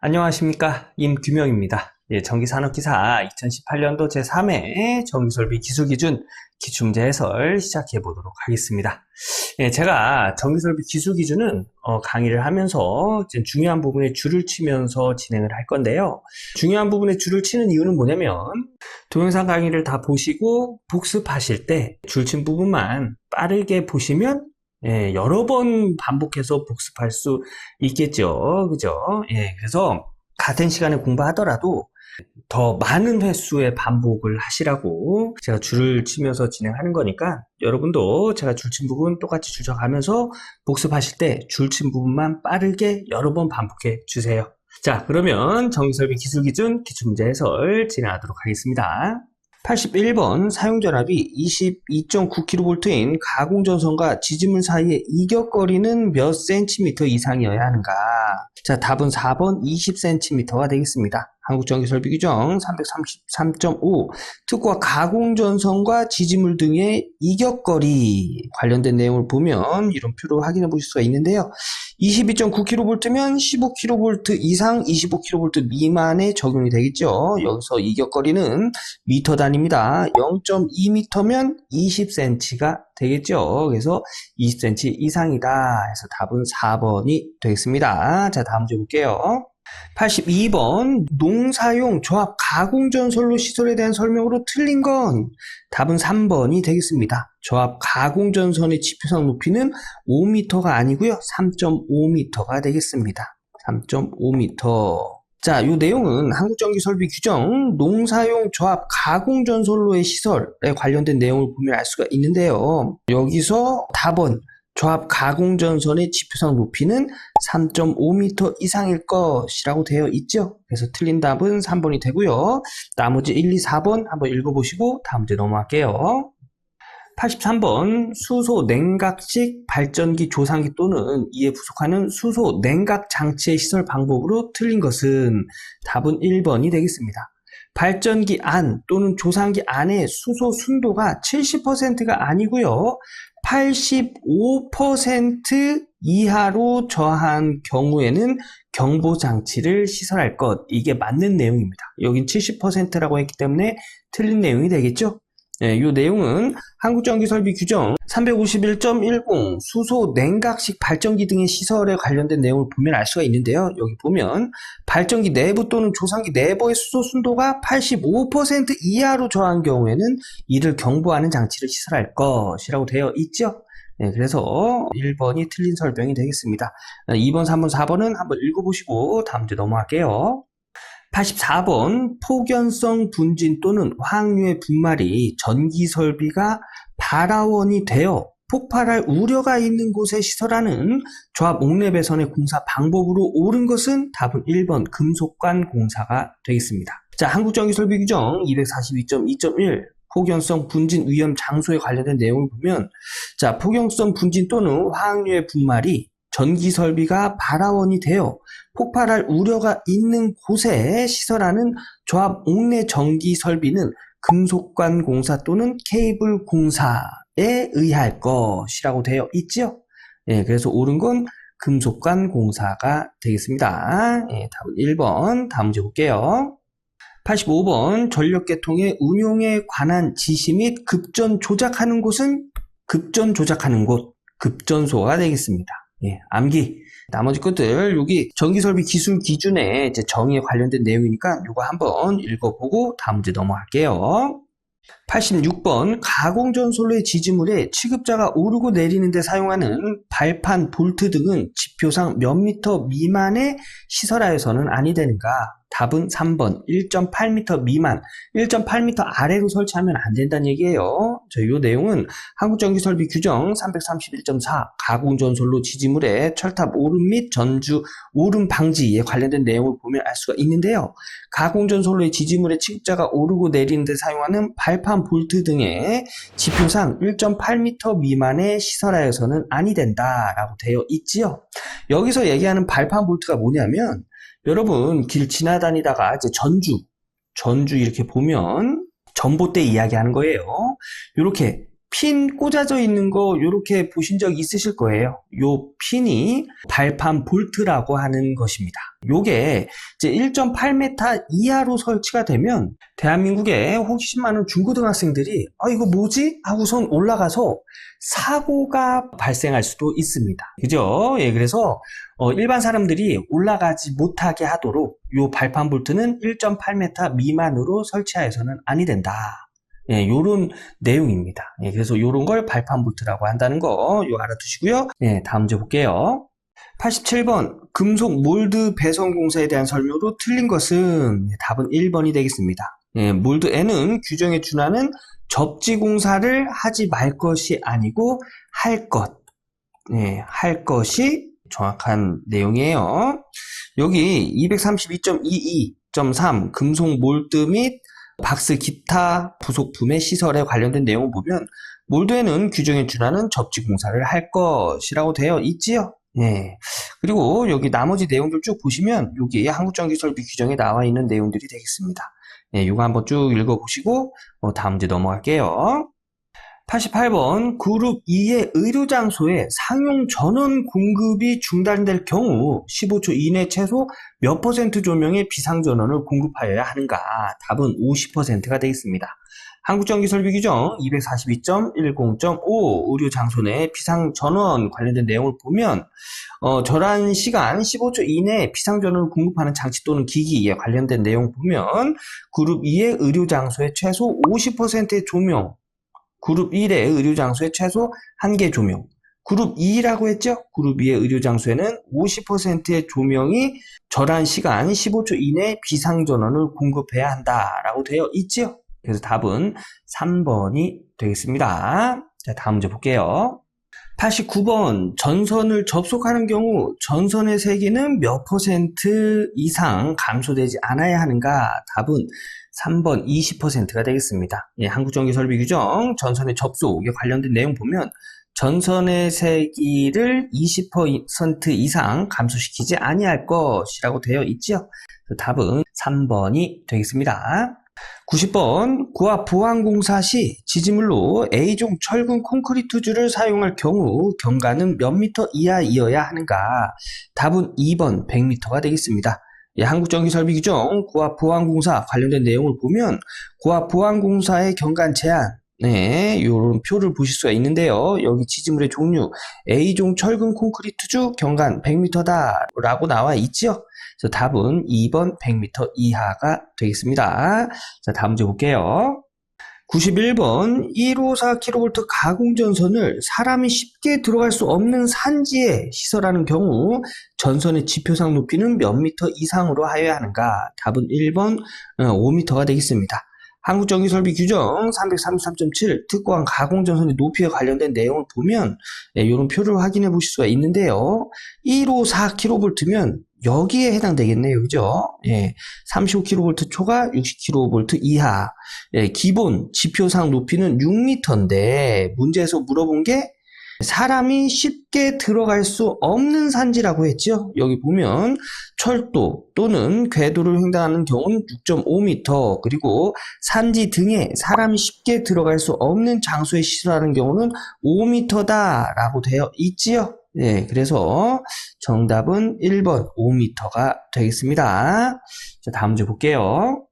안녕하십니까, 임규명입니다. 전기산업기사 2018년도 제3회 전기설비 기술기준 기출문제 해설 시작해 보도록 하겠습니다. 제가 전기설비 기술기준은 강의를 하면서 중요한 부분에 줄을 치면서 진행을 할 건데요. 중요한 부분에 줄을 치는 이유는 뭐냐면 동영상 강의를 다 보시고 복습하실 때 줄친 부분만 빠르게 보시면 여러 번 반복해서 복습할 수 있겠죠. 그죠? 그래서 같은 시간에 공부하더라도 더 많은 횟수의 반복을 하시라고 제가 줄을 치면서 진행하는 거니까 여러분도 제가 줄친 부분 똑같이 줄쳐가면서 복습하실 때 줄친 부분만 빠르게 여러 번 반복해 주세요. 자, 그러면 전기설비 기술기준 기출문제 해설 진행하도록 하겠습니다. 81번 사용전압이 22.9kV인 가공전선과 지지물 사이의 이격거리는 몇 cm 이상이어야 하는가? 자, 답은 4번 20cm가 되겠습니다. 한국전기설비규정 333.5 특과 가공전선과 지지물 등의 이격거리 관련된 내용을 보면 이런 표로 확인해 보실 수가 있는데요. 22.9kV면 15kV 이상 25kV 미만에 적용이 되겠죠. 여기서 이격거리는 미터 단위입니다. 0.2m면 20cm가 되겠죠. 그래서 20cm 이상이다 해서 답은 4번이 되겠습니다. 자, 다음 문제 볼게요. 82번 농사용 조합 가공전선로 시설에 대한 설명으로 틀린 건 답은 3번이 되겠습니다. 조합 가공전선의 지표상 높이는 5m가 아니고요. 3.5m가 되겠습니다. 3.5m. 자, 이 내용은 한국전기설비규정 농사용 조합 가공전선로의 시설에 관련된 내용을 보면 알 수가 있는데요. 여기서 답은 조합 가공전선의 지표상 높이는 3.5m 이상일 것이라고 되어 있죠. 그래서 틀린 답은 3번이 되고요. 나머지 1, 2, 4번 한번 읽어보시고 다음 문제 넘어갈게요. 83번 수소 냉각식 발전기 조상기 또는 이에 부속하는 수소 냉각 장치의 시설 방법으로 틀린 것은 답은 1번이 되겠습니다. 발전기 안 또는 조상기 안의 수소 순도가 70%가 아니고요. 85% 이하로 저한 경우에는 경보장치를 시설할 것. 이게 맞는 내용입니다. 여긴 70%라고 했기 때문에 틀린 내용이 되겠죠? 이 내용은 한국전기설비규정 351.10 수소 냉각식 발전기 등의 시설에 관련된 내용을 보면 알 수가 있는데요. 여기 보면 발전기 내부 또는 조상기 내부의 수소 순도가 85% 이하로 저한 경우에는 이를 경보하는 장치를 시설할 것이라고 되어 있죠. 그래서 1번이 틀린 설명이 되겠습니다. 2번, 3번, 4번은 한번 읽어보시고 다음 문제 넘어갈게요. 84번 폭연성 분진 또는 화학류의 분말이 전기설비가 발화원이 되어 폭발할 우려가 있는 곳에 시설하는 조합 옥내 배선의 공사 방법으로 옳은 것은 답은 1번 금속관 공사가 되겠습니다. 자, 한국전기설비규정 242.2.1 폭연성 분진 위험 장소에 관련된 내용을 보면 자, 폭연성 분진 또는 화학류의 분말이 전기설비가 발화원이 되어 폭발할 우려가 있는 곳에 시설하는 조합 옥내 전기설비는 금속관 공사 또는 케이블 공사에 의할 것이라고 되어 있죠. 그래서 옳은 건 금속관 공사가 되겠습니다. 답은 1번. 다음 문제 볼게요. 85번 전력계통의 운용에 관한 지시 및 급전 조작하는 곳은 급전 조작하는 곳, 급전소가 되겠습니다. 암기. 나머지 것들 여기 전기설비 기술 기준의 정의에 관련된 내용이니까 이거 한번 읽어보고 다음 문제 넘어갈게요. 86번 가공전선로의 지지물에 취급자가 오르고 내리는 데 사용하는 발판, 볼트 등은 지표상 몇 미터 미만의 시설하여서는 아니 되는가? 답은 3번 1.8m 미만 1.8m 아래로 설치하면 안 된다는 얘기예요. 이 내용은 한국전기설비규정 331.4 가공전선로 지지물의 철탑 오름 및 전주 오름 방지에 관련된 내용을 보면 알 수가 있는데요. 가공전선로의 지지물의 취급자가 오르고 내리는 데 사용하는 발판, 볼트 등의 지표상 1.8m 미만의 시설하여서는 아니 된다라고 되어 있지요. 여기서 얘기하는 발판, 볼트가 뭐냐면 여러분 길 지나다니다가 이제 전주 이렇게 보면 전봇대 이야기하는 거예요. 이렇게 핀 꽂아져 있는 거 이렇게 보신 적 있으실 거예요. 요 핀이 발판 볼트라고 하는 것입니다. 요게 이제 1.8m 이하로 설치가 되면 대한민국의 호기심 많은 중고등학생들이 이거 뭐지? 하고선 올라가서 사고가 발생할 수도 있습니다. 그죠? 예, 그래서 일반 사람들이 올라가지 못하게 하도록 요 발판 볼트는 1.8m 미만으로 설치하여서는 아니 된다. 예, 요런 내용입니다. 예, 그래서 요런 걸 발판 볼트라고 한다는 거, 알아두시고요. 예, 다음 문제 볼게요. 87번, 금속 몰드 배선 공사에 대한 설명으로 틀린 것은, 답은 1번이 되겠습니다. 예, 몰드 N은 규정에 준하는 접지 공사를 하지 말 것이 아니고, 할 것. 예, 할 것이 정확한 내용이에요. 여기 232.22.3, 금속 몰드 및 박스 기타 부속품의 시설에 관련된 내용을 보면 몰드에는 규정에 준하는 접지 공사를 할 것이라고 되어 있지요. 예. 그리고 여기 나머지 내용들 쭉 보시면 여기 한국전기설비 규정에 나와 있는 내용들이 되겠습니다. 예, 이거 한번 쭉 읽어보시고 다음 문제 넘어갈게요. 88번, 그룹 2의 의료장소에 상용 전원 공급이 중단될 경우 15초 이내 최소 몇 % 조명의 비상전원을 공급하여야 하는가? 답은 50%가 되겠습니다. 한국전기설비규정 242.10.5 의료장소 내 비상전원 관련된 내용을 보면 절한 시간 15초 이내에 비상전원을 공급하는 장치 또는 기기에 관련된 내용 보면 그룹 2의 의료장소에 최소 50%의 조명, 그룹 1의 의료장소에 최소 1개 조명. 그룹 2라고 했죠? 그룹 2의 의료장소에는 50%의 조명이 절한 시간 15초 이내에 비상전원을 공급해야 한다라고 되어 있죠? 그래서 답은 3번이 되겠습니다. 자, 다음 문제 볼게요. 89번, 전선을 접속하는 경우 전선의 세기는 몇 % 이상 감소되지 않아야 하는가? 답은 3번 20%가 되겠습니다. 예, 한국전기설비규정 전선의 접속에 관련된 내용 보면 전선의 세기를 20% 이상 감소시키지 아니할 것이라고 되어 있죠. 답은 3번이 되겠습니다. 90번, 고압 보완공사 시 지지물로 A종 철근 콘크리트줄을 사용할 경우 경과는 몇 미터 이하이어야 하는가? 답은 2번 100m가 되겠습니다. 예, 한국전기설비규정 고압보완공사 관련된 내용을 보면 고압보완공사의 경관 제한, 네, 이런 표를 보실 수가 있는데요. 여기 지지물의 종류 A종 철근 콘크리트주 경관 100m다 라고 나와 있죠. 그래서 답은 2번 100m 이하가 되겠습니다. 자, 다음 문제 볼게요. 91번 154kV 가공전선을 사람이 쉽게 들어갈 수 없는 산지에 시설하는 경우 전선의 지표상 높이는 몇 미터 이상으로 하여야 하는가? 답은 1번 5m가 되겠습니다. 한국전기설비규정 333.7 특고한 가공전선의 높이에 관련된 내용을 보면 이런 표를 확인해 보실 수가 있는데요. 154kV면 여기에 해당되겠네요. 그죠? 예, 35kV 초과 60kV 이하. 예, 기본 지표상 높이는 6m인데 문제에서 물어본 게 사람이 쉽게 들어갈 수 없는 산지라고 했죠. 여기 보면 철도 또는 궤도를 횡단하는 경우는 6.5m, 그리고 산지 등에 사람이 쉽게 들어갈 수 없는 장소에 시설하는 경우는 5m다 라고 되어 있지요. 네, 그래서 정답은 1번 5m가 되겠습니다. 자, 다음 문제 볼게요.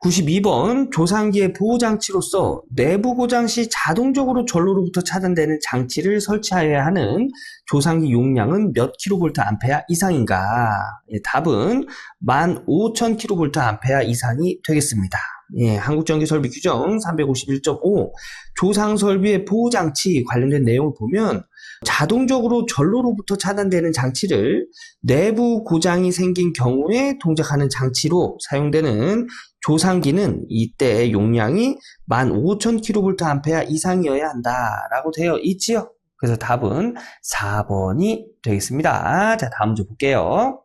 92번, 조상기의 보호장치로서 내부 고장 시 자동적으로 전로로부터 차단되는 장치를 설치하여야 하는 조상기 용량은 몇 kVA 이상인가? 예, 답은 15,000kVA 이상이 되겠습니다. 예, 한국전기설비규정 351.5 조상설비의 보호장치 관련된 내용을 보면 자동적으로 전로로부터 차단되는 장치를 내부 고장이 생긴 경우에 동작하는 장치로 사용되는 조상기는 이때 용량이 15,000kVA 이상이어야 한다라고 되어 있지요. 그래서 답은 4번이 되겠습니다. 자, 다음 문제 볼게요.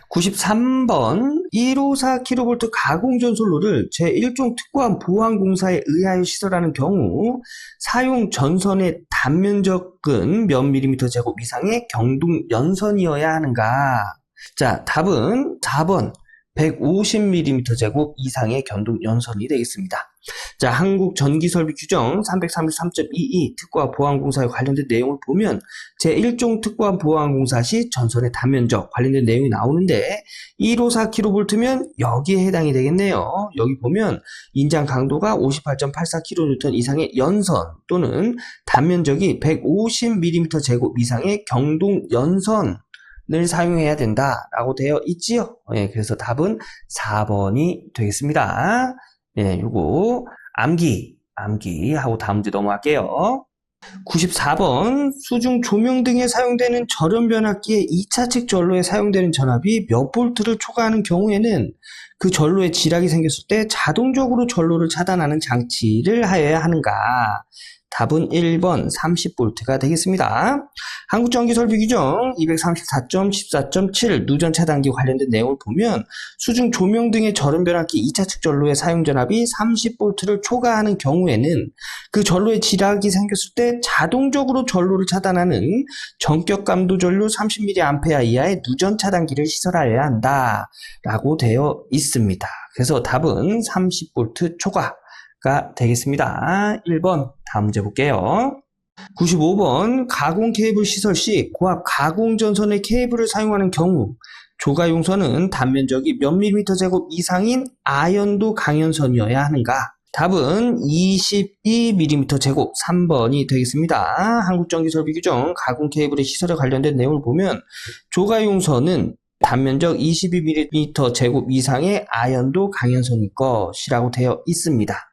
93번 154kV 가공전선로를 제1종 특고한 보완공사에 의하여 시설하는 경우 사용 전선의 단면적은 몇 밀리미터 제곱 이상의 경동 연선이어야 하는가? 자, 답은 4번 150mm 제곱 이상의 경동 연선이 되겠습니다. 자, 한국전기설비 규정 333.22 특고와 보안공사에 관련된 내용을 보면 제1종 특고와 보안공사 시 전선의 단면적 관련된 내용이 나오는데 154kV면 여기에 해당이 되겠네요. 여기 보면 인장 강도가 58.84kN 이상의 연선 또는 단면적이 150mm 제곱 이상의 경동 연선 을 사용해야 된다라고 되어 있지요. 예, 그래서 답은 4번이 되겠습니다. 예, 요거 암기 하고 다음 문제 넘어갈게요. 94번 수중 조명 등에 사용되는 절연 변압기의 2차측 전로에 사용되는 전압이 몇 볼트를 초과하는 경우에는 그 전로에 지락이 생겼을 때 자동적으로 전로를 차단하는 장치를 하여야 하는가? 답은 1번 30V가 되겠습니다. 한국전기설비규정 234.14.7 누전 차단기 관련된 내용을 보면 수중 조명 등의 절연 변압기 2차측 전로의 사용 전압이 30V를 초과하는 경우에는 그 전로에 지락이 생겼을 때 자동적으로 전로를 차단하는 전격 감도 전류 30mA 이하의 누전 차단기를 시설하여야 한다 라고 되어 있습니다. 그래서 답은 30V 초과가 되겠습니다. 1번 다음 문제 볼게요. 95번 가공 케이블 시설 시 고압 가공 전선의 케이블을 사용하는 경우 조가용선은 단면적이 몇 밀리미터 제곱 이상인 아연도 강연선이어야 하는가? 답은 22mm 제곱 3번이 되겠습니다. 한국전기설비규정 가공 케이블의 시설에 관련된 내용을 보면 조가용선은 단면적 22mm 제곱 이상의 아연도 강연선일 것이라고 되어 있습니다.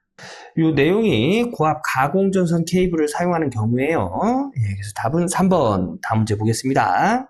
이 내용이 고압 가공전선 케이블을 사용하는 경우에요. 예, 그래서 답은 3번 다음 문제 보겠습니다.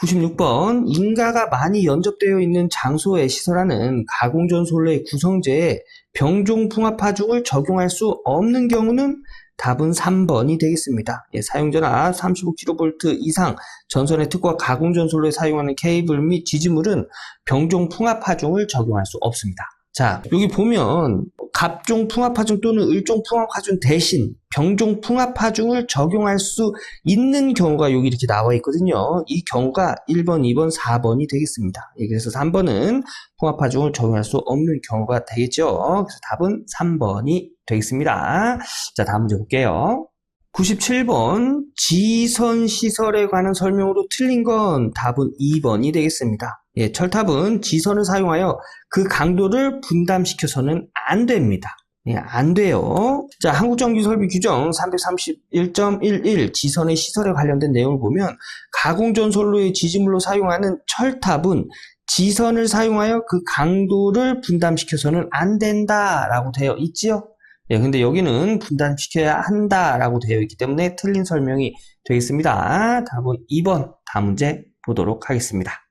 96번 인가가 많이 연접되어 있는 장소에 시설하는 가공전선로의 구성재에 병종풍압하중을 적용할 수 없는 경우는 답은 3번이 되겠습니다. 예, 사용전압 35kV 이상 전선의 특고와 가공전선로에 사용하는 케이블 및 지지물은 병종풍압하중을 적용할 수 없습니다. 자, 여기 보면 갑종 풍압하중 또는 을종 풍압하중 대신 병종 풍압하중을 적용할 수 있는 경우가 여기 이렇게 나와 있거든요. 이 경우가 1번, 2번, 4번이 되겠습니다. 예, 그래서 3번은 풍압하중을 적용할 수 없는 경우가 되겠죠. 그래서 답은 3번이 되겠습니다. 자, 다음 문제 볼게요. 97번 지선 시설에 관한 설명으로 틀린 건 답은 2번이 되겠습니다. 예, 철탑은 지선을 사용하여 그 강도를 분담시켜서는 안 됩니다. 예, 안 돼요. 자, 한국전기설비 규정 331.11 지선의 시설에 관련된 내용을 보면 가공전선로의 지지물로 사용하는 철탑은 지선을 사용하여 그 강도를 분담시켜서는 안 된다라고 되어 있지요. 예, 근데 여기는 분담시켜야 한다라고 되어 있기 때문에 틀린 설명이 되겠습니다. 답은 2번 다음 문제 보도록 하겠습니다.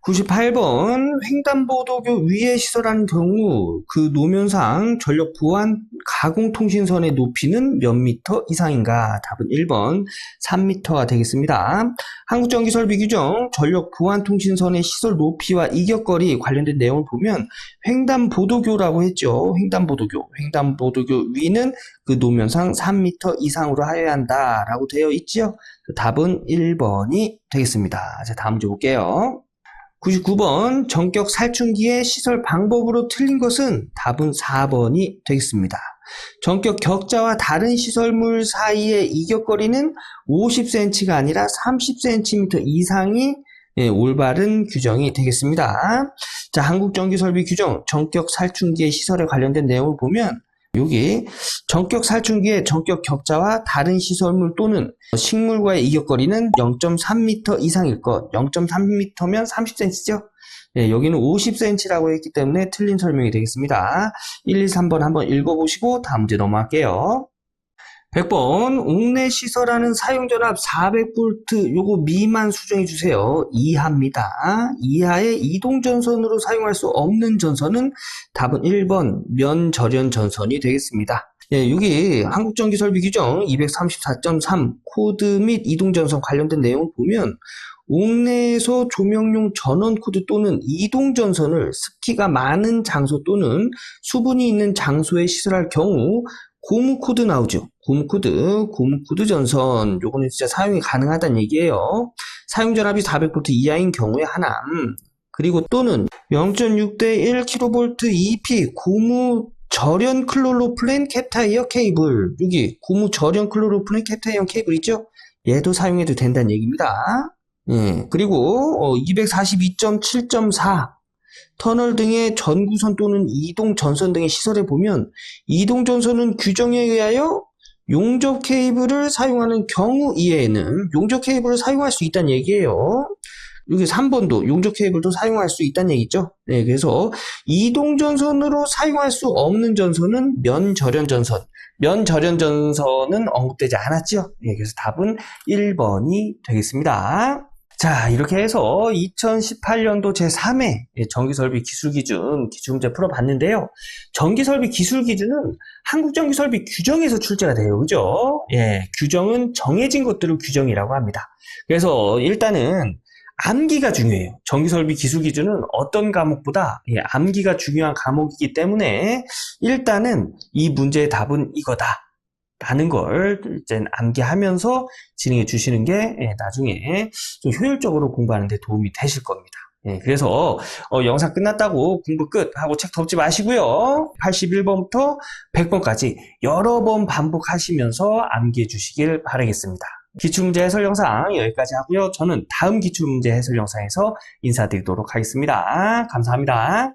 98번 횡단보도교 위에 시설하는 경우 그 노면상 전력 보안 가공통신선의 높이는 몇 미터 이상인가? 답은 1번 3m가 되겠습니다. 한국전기설비 규정 전력 보안통신선의 시설 높이와 이격거리 관련된 내용을 보면 횡단보도교라고 했죠. 횡단보도교 위는 그 노면상 3m 이상으로 하여야 한다라고 되어 있죠. 답은 1번이 되겠습니다. 자, 다음 문제 볼게요. 99번 전격 살충기의 시설 방법으로 틀린 것은 답은 4번이 되겠습니다. 전격 격자와 다른 시설물 사이의 이격거리는 50cm가 아니라 30cm 이상이 올바른 규정이 되겠습니다. 자, 한국전기설비 규정 전격 살충기의 시설에 관련된 내용을 보면 여기 전격 살충기의 전격 격자와 다른 시설물 또는 식물과의 이격거리는 0.3m 이상일 것. 0.3m면 30cm죠? 예, 여기는 50cm라고 했기 때문에 틀린 설명이 되겠습니다. 1, 2, 3번 한번 읽어보시고 다음 문제 넘어갈게요. 100번 옥내 시설하는 사용전압 400V 요거 미만 수정해 주세요. 이하입니다. 이하의 이동전선으로 사용할 수 없는 전선은 답은 1번 면절연 전선이 되겠습니다. 예, 여기 한국전기설비 규정 234.3 코드 및 이동전선 관련된 내용을 보면 옥내에서 조명용 전원 코드 또는 이동전선을 습기가 많은 장소 또는 수분이 있는 장소에 시설할 경우 고무 코드 나오죠. 고무 코드 전선. 요거는 진짜 사용이 가능하다는 얘기예요. 사용 전압이 400V 이하인 경우에 하남. 그리고 또는 0.6 대 1kV EP 고무 절연 클로로플랜 캡타이어 케이블, 여기 고무 절연 클로로플랜 캡타이어 케이블 있죠? 얘도 사용해도 된다는 얘기입니다. 예, 그리고 242.7.4 터널 등의 전구선 또는 이동 전선 등의 시설에 보면 이동 전선은 규정에 의하여 용접 케이블을 사용하는 경우 이외에는 용접 케이블을 사용할 수 있다는 얘기예요. 여기 3번도 용접 케이블도 사용할 수 있다는 얘기죠. 네, 그래서 이동 전선으로 사용할 수 없는 전선은 면절연 전선. 면절연 전선은 언급되지 않았죠. 네, 그래서 답은 1번이 되겠습니다. 자, 이렇게 해서 2018년도 제3회 전기설비 기술기준 기출문제 풀어봤는데요. 전기설비 기술기준은 한국전기설비 규정에서 출제가 돼요. 그죠? 예, 규정은 정해진 것들을 규정이라고 합니다. 그래서 일단은 암기가 중요해요. 전기설비 기술기준은 어떤 과목보다 암기가 중요한 과목이기 때문에 일단은 이 문제의 답은 이거다 라는 걸 이제 암기하면서 진행해 주시는 게 나중에 좀 효율적으로 공부하는 데 도움이 되실 겁니다. 그래서 영상 끝났다고 공부 끝 하고 책 덮지 마시고요. 81번부터 100번까지 여러 번 반복하시면서 암기해 주시길 바라겠습니다. 기출문제 해설 영상 여기까지 하고요. 저는 다음 기출문제 해설 영상에서 인사드리도록 하겠습니다. 감사합니다.